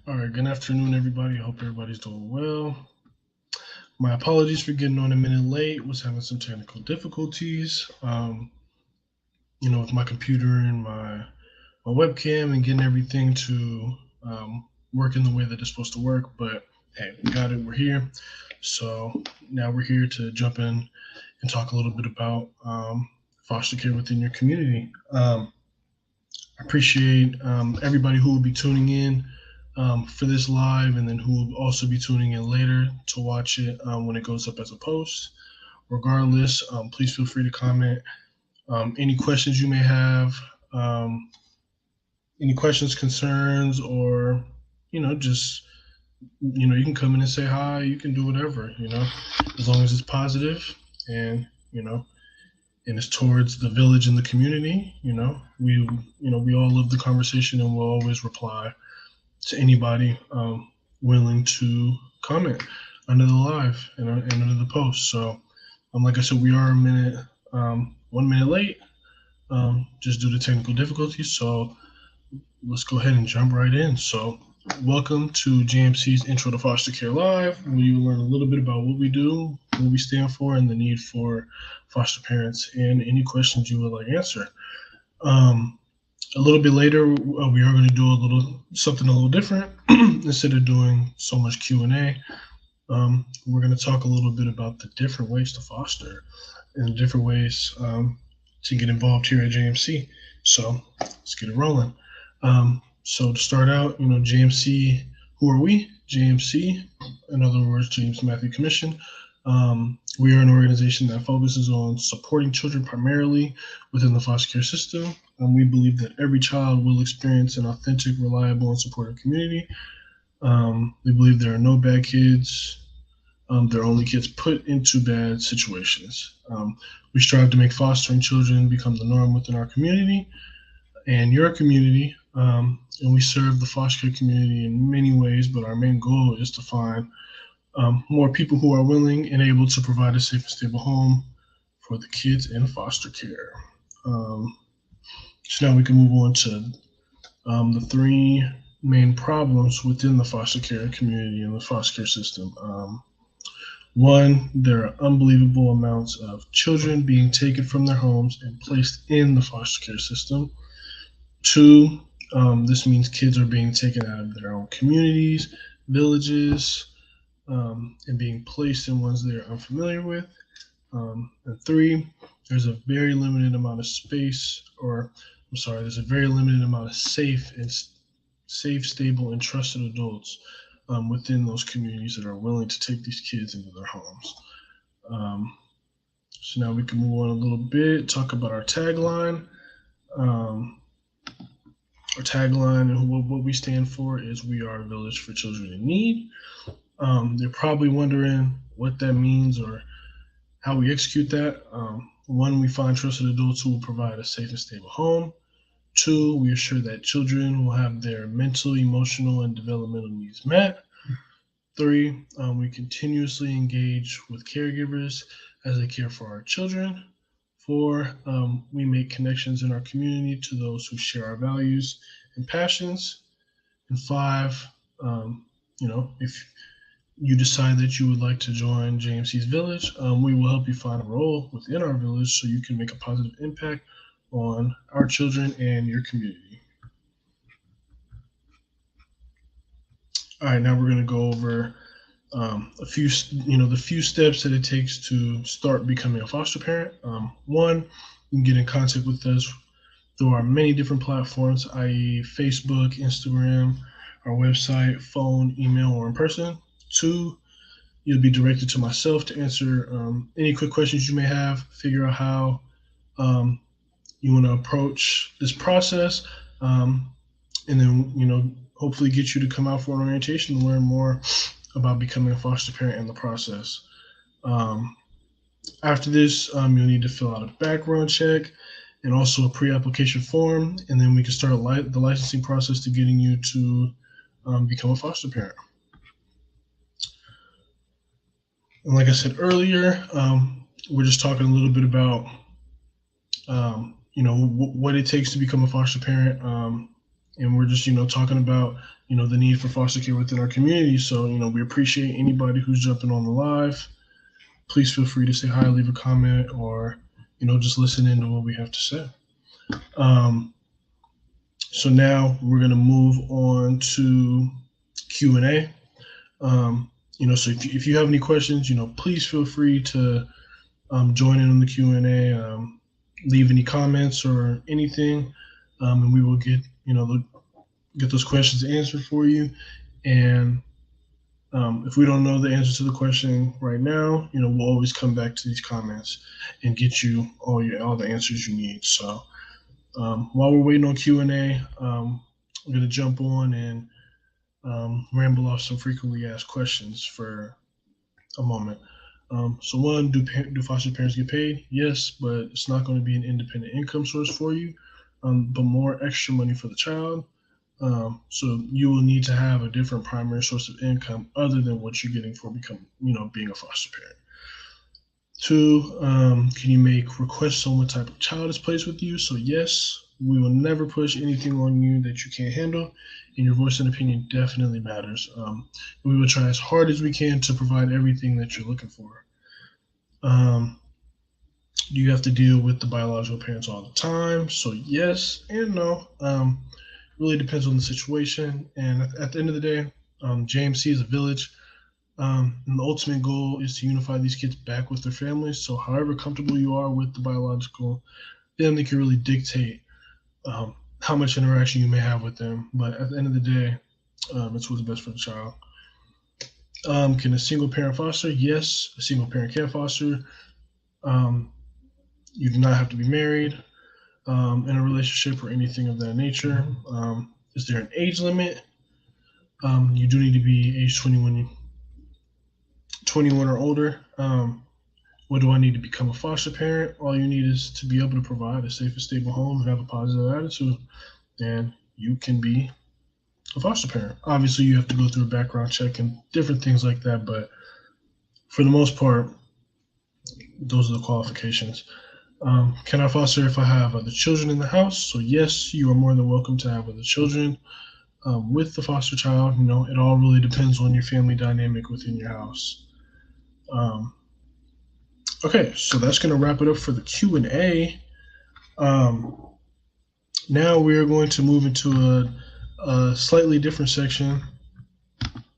All right, good afternoon, everybody. I hope everybody's doing well. My apologies for getting on a minute late. Was having some technical difficulties, with my computer and my webcam and getting everything to work in the way that it's supposed to work. But hey, we got it. We're here. So now we're here to jump in and talk a little bit about foster care within your community. I appreciate everybody who will be tuning in for this live, and then who will also be tuning in later to watch it when it goes up as a post. Regardless, please feel free to comment any questions you may have, um, any questions, concerns, or just you can come in and say hi. You can do whatever, as long as it's positive and and it's towards the village and the community. We all love the conversation, and we'll always reply to anybody willing to comment under the live and under the post. So, like I said, we are 1 minute late, just due to technical difficulties. So let's go ahead and jump right in. So, welcome to JMC's Intro to Foster Care Live, where you learn a little bit about what we do, what we stand for, and the need for foster parents, and any questions you would like answered. Um, a little bit later, we are going to do something a little different. Instead of doing so much Q&A, we're going to talk a little bit about the different ways to foster and different ways to get involved here at JMC. So let's get it rolling. So to start out, JMC, who are we? JMC, in other words, James Matthew Commission. We are an organization that focuses on supporting children primarily within the foster care system. We believe that every child will experience an authentic, reliable, and supportive community. We believe there are no bad kids. There are only kids put into bad situations. We strive to make fostering children become the norm within our community and your community. And we serve the foster care community in many ways, but our main goal is to find more people who are willing and able to provide a safe and stable home for the kids in foster care. So now we can move on to the three main problems within the foster care community and the foster care system. One, there are unbelievable amounts of children being taken from their homes and placed in the foster care system. Two, this means kids are being taken out of their own communities, villages, and being placed in ones they're unfamiliar with. And three, there's a very limited amount of there's a very limited amount of safe, stable, and trusted adults within those communities that are willing to take these kids into their homes. So now we can move on a little bit, talk about our tagline. Our tagline and what we stand for is "We are a village for children in need." They're probably wondering what that means or how we execute that. One, we find trusted adults who will provide a safe and stable home. Two, we assure that children will have their mental, emotional, and developmental needs met. Three, we continuously engage with caregivers as they care for our children. Four, we make connections in our community to those who share our values and passions. And five, if you decide that you would like to join JMC's Village, we will help you find a role within our village so you can make a positive impact on our children and your community. All right, now we're going to go over the few steps that it takes to start becoming a foster parent. One, you can get in contact with us through our many different platforms, i.e. Facebook, Instagram, our website, phone, email, or in person. Two, you'll be directed to myself to answer any quick questions you may have, figure out how you want to approach this process, and then, hopefully get you to come out for an orientation and learn more about becoming a foster parent in the process. After this, you'll need to fill out a background check and also a pre-application form, and then we can start the licensing process to getting you to become a foster parent. And like I said earlier, we're just talking a little bit about what it takes to become a foster parent, and we're just talking about the need for foster care within our community. So, we appreciate anybody who's jumping on the live. Please feel free to say hi, leave a comment, or, just listen into what we have to say. So now we're going to move on to Q&A. So if you have any questions, please feel free to join in on the Q&A, leave any comments or anything, and we will get those questions answered for you. And if we don't know the answer to the question right now, we'll always come back to these comments and get you all the answers you need. So while we're waiting on Q&A, I'm going to jump on and ramble off some frequently asked questions for a moment. So one, do foster parents get paid? Yes, but it's not going to be an independent income source for you, but more extra money for the child. So you will need to have a different primary source of income other than what you're getting for being a foster parent. Two, can you make requests on what type of child is placed with you? So yes, we will never push anything on you that you can't handle, and your voice and opinion definitely matters. We will try as hard as we can to provide everything that you're looking for. Do you have to deal with the biological parents all the time? So yes and no. Really depends on the situation. And at the end of the day, JMC is a village. And the ultimate goal is to unify these kids back with their families. So however comfortable you are with the biological family can really dictate how much interaction you may have with them. But at the end of the day, it's what's best for the child. Can a single parent foster? Yes, a single parent can foster. You do not have to be married in a relationship or anything of that nature. Is there an age limit? You do need to be age 21 or older. What do I need to become a foster parent? All you need is to be able to provide a safe and stable home and have a positive attitude, and you can be a foster parent. Obviously, you have to go through a background check and different things like that, but for the most part, those are the qualifications. Can I foster if I have other children in the house? So yes, you are more than welcome to have other children with the foster child. It all really depends on your family dynamic within your house. Okay, so that's going to wrap it up for the Q&A. Now we're going to move into a slightly different section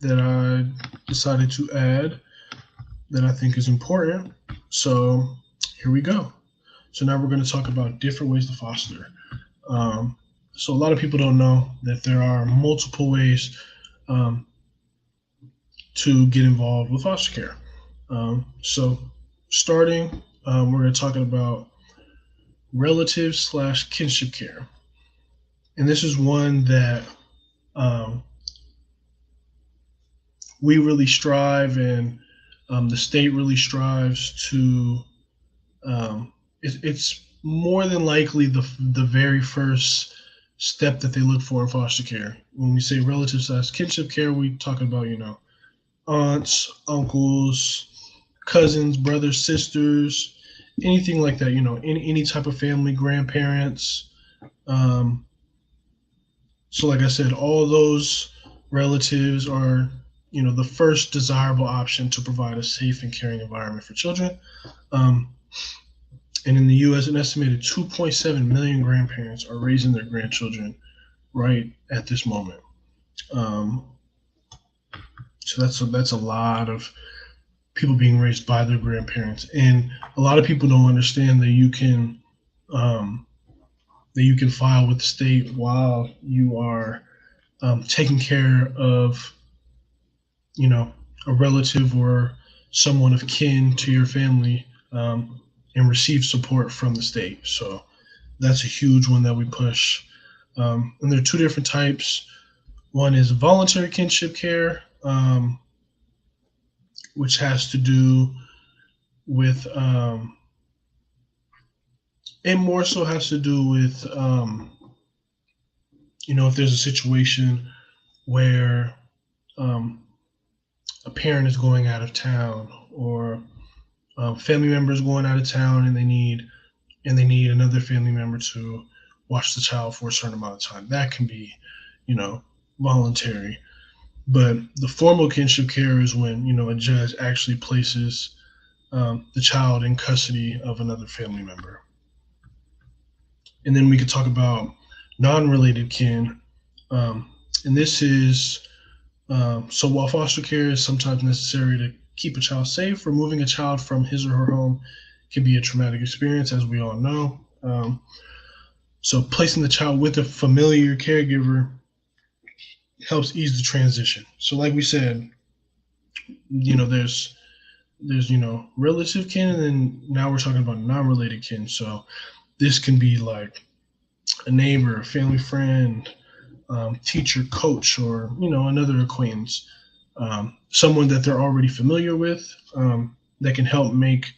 that I decided to add that I think is important. So here we go. So now we're going to talk about different ways to foster. So a lot of people don't know that there are multiple ways to get involved with foster care. So starting, we're going to talk about relative/kinship care. And this is one that we really strive, and the state really strives to. It's more than likely the very first step that they look for in foster care. When we say relative/kinship care, we talk about aunts, uncles, cousins, brothers, sisters, anything like that. Any type of family, grandparents. So like I said, all those relatives are, the first desirable option to provide a safe and caring environment for children. And in the U.S., an estimated 2.7 million grandparents are raising their grandchildren right at this moment. So that's a lot of people being raised by their grandparents, and a lot of people don't understand that you can file with the state while you are taking care of a relative or someone of kin to your family, and receive support from the state. So that's a huge one that we push. And there are two different types. One is voluntary kinship care, which has to do with, it more so has to do with, if there's a situation where a parent is going out of town, or family members going out of town, and they need another family member to watch the child for a certain amount of time. That can be, voluntary. But the formal kinship care is when, a judge actually places the child in custody of another family member. And then we could talk about non-related kin. And this is so while foster care is sometimes necessary to keep a child safe, removing a child from his or her home can be a traumatic experience, as we all know. So placing the child with a familiar caregiver helps ease the transition. So like we said, there's relative kin, and then now we're talking about non-related kin. So this can be like a neighbor, a family friend, teacher, coach, or another acquaintance, someone that they're already familiar with, that can help make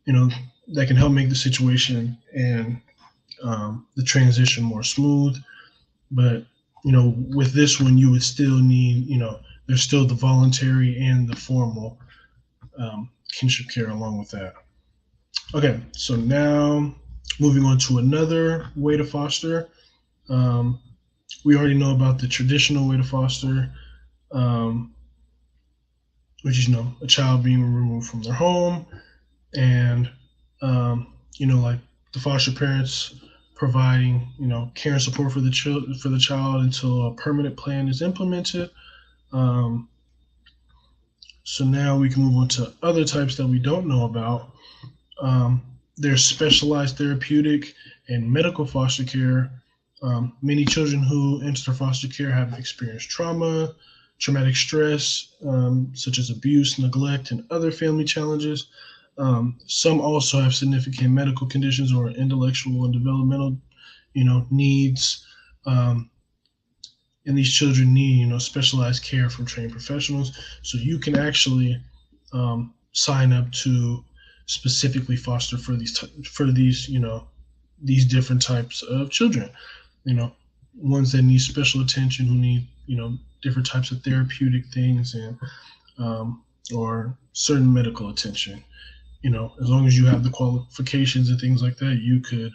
the situation and the transition more smooth. But with this one, you would still need, there's still the voluntary and the formal kinship care along with that. Okay, so now moving on to another way to foster. We already know about the traditional way to foster, which is a child being removed from their home, and like the foster parents providing care and support for the child until a permanent plan is implemented. So now we can move on to other types that we don't know about. There's specialized therapeutic and medical foster care. Many children who enter foster care have experienced trauma, traumatic stress, such as abuse, neglect, and other family challenges. Some also have significant medical conditions or intellectual and developmental, needs. And these children need, specialized care from trained professionals. So you can actually sign up to specifically foster for these these different types of children. Ones that need special attention, who need different types of therapeutic things, and or certain medical attention. As long as you have the qualifications and things like that, you could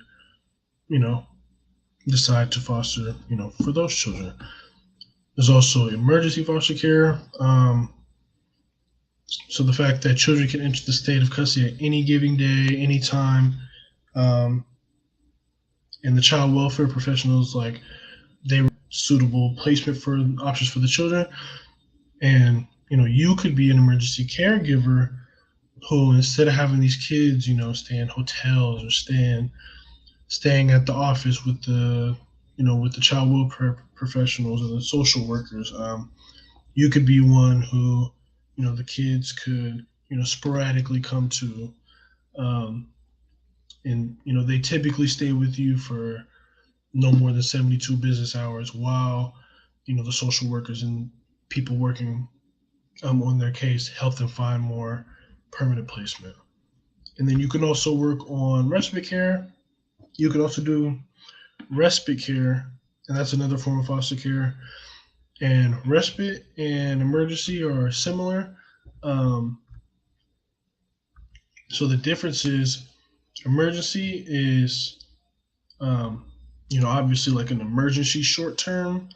decide to foster for those children. There's also emergency foster care. So the fact that children can enter the state of custody at any given day, any time, and the child welfare professionals, like, they were suitable placement for options for the children. And you could be an emergency caregiver who, instead of having these kids stay in hotels or staying at the office with the with the child welfare professionals or the social workers, you could be one who the kids could sporadically come to, and they typically stay with you for no more than 72 business hours, while the social workers and people working on their case help them find more permanent placement. And then you can also work on respite care. You could also do respite care, and that's another form of foster care. And respite and emergency are similar. So the difference is, emergency is, obviously like an emergency short-term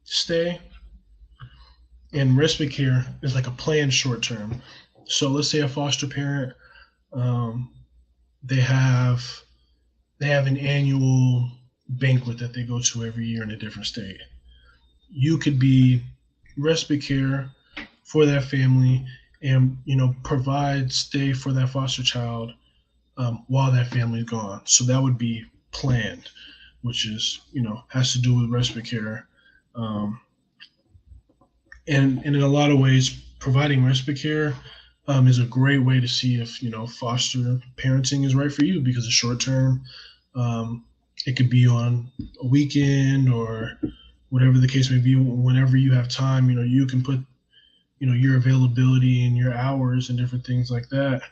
stay, and respite care is like a planned short-term. So let's say a foster parent, they have an annual banquet that they go to every year in a different state. You could be respite care for that family, and provide stay for that foster child while that family is gone. So that would be planned, which is has to do with respite care. And in a lot of ways, providing respite care is a great way to see if foster parenting is right for you, because it's short term. It could be on a weekend or whatever the case may be. Whenever you have time, you can put your availability and your hours and different things like that,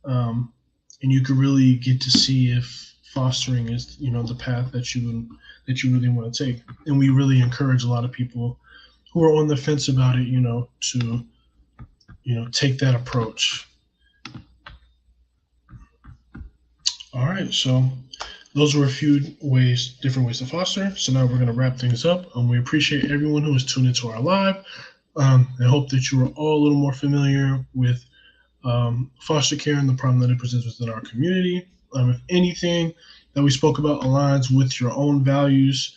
and you could really get to see if fostering is the path that you really want to take. And we really encourage a lot of people who are on the fence about it, to take that approach. All right, so those were a few different ways to foster. So now we're going to wrap things up. We appreciate everyone who has tuned into our live. I hope that you are all a little more familiar with foster care and the problem that it presents within our community. If anything that we spoke about aligns with your own values,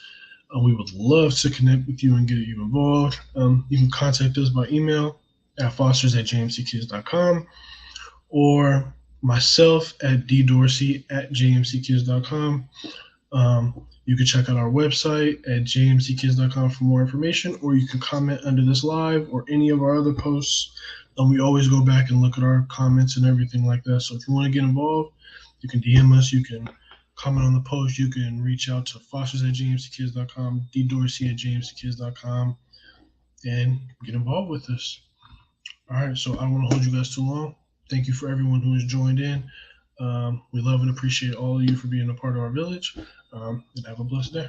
we would love to connect with you and get you involved. You can contact us by email at fosters@jmckids.com or myself at ddorsey@jmckids.com. You can check out our website at jmckids.com for more information, or you can comment under this live or any of our other posts. We always go back and look at our comments and everything like that. So if you want to get involved, you can DM us, you can comment on the post, you can reach out to fosters@jmckids.com, ddorsey@jmckids.com, and get involved with us. All right, so I don't want to hold you guys too long. Thank you for everyone who has joined in. We love and appreciate all of you for being a part of our village, and have a blessed day.